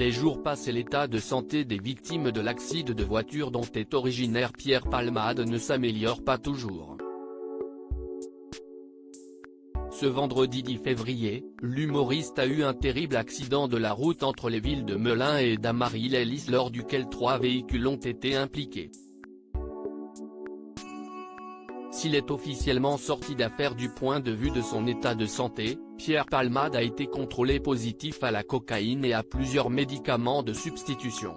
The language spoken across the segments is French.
Les jours passent et l'état de santé des victimes de l'accident de voiture dont est originaire Pierre Palmade ne s'améliore pas toujours. Ce vendredi 10 février, l'humoriste a eu un terrible accident de la route entre les villes de Melun et d'Amarilly lors duquel 3 véhicules ont été impliqués. S'il est officiellement sorti d'affaire du point de vue de son état de santé, Pierre Palmade a été contrôlé positif à la cocaïne et à plusieurs médicaments de substitution.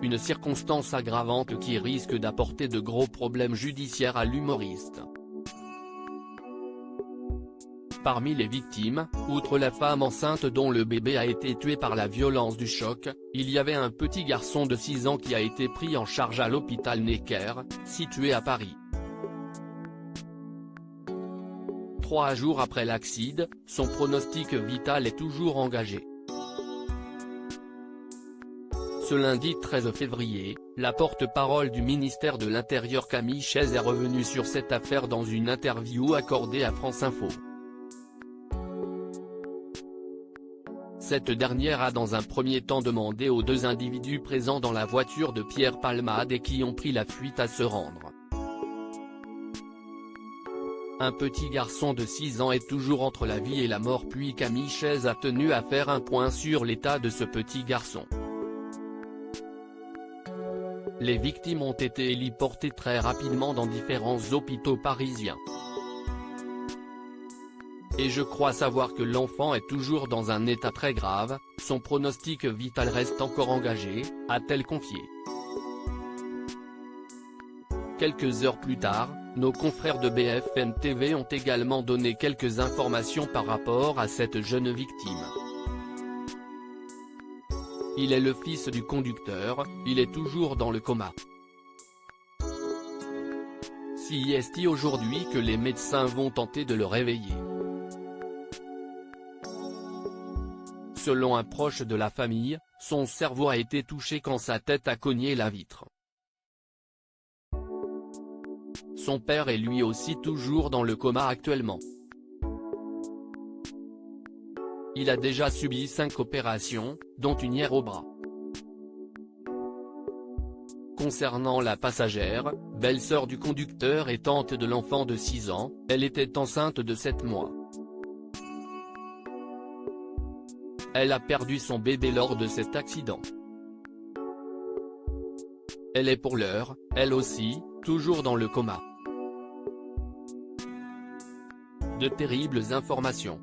Une circonstance aggravante qui risque d'apporter de gros problèmes judiciaires à l'humoriste. Parmi les victimes, outre la femme enceinte dont le bébé a été tué par la violence du choc, il y avait un petit garçon de 6 ans qui a été pris en charge à l'hôpital Necker, situé à Paris. 3 jours après l'accident, son pronostic vital est toujours engagé. Ce lundi 13 février, la porte-parole du ministère de l'Intérieur Camille Chayz est revenue sur cette affaire dans une interview accordée à France Info. Cette dernière a dans un premier temps demandé aux 2 individus présents dans la voiture de Pierre Palmade et qui ont pris la fuite à se rendre. Un petit garçon de 6 ans est toujours entre la vie et la mort puis Camille Chayz a tenu à faire un point sur l'état de ce petit garçon. Les victimes ont été héliportées très rapidement dans différents hôpitaux parisiens. Et je crois savoir que l'enfant est toujours dans un état très grave, son pronostic vital reste encore engagé, a-t-elle confié. Quelques heures plus tard, nos confrères de BFM TV ont également donné quelques informations par rapport à cette jeune victime. Il est le fils du conducteur, il est toujours dans le coma. Si est aujourd'hui que les médecins vont tenter de le réveiller. Selon un proche de la famille, son cerveau a été touché quand sa tête a cogné la vitre. Son père est lui aussi toujours dans le coma actuellement. Il a déjà subi 5 opérations, dont une hier au bras. Concernant la passagère, belle-sœur du conducteur et tante de l'enfant de 6 ans, elle était enceinte de 7 mois. Elle a perdu son bébé lors de cet accident. Elle est pour l'heure, elle aussi, toujours dans le coma. De terribles informations.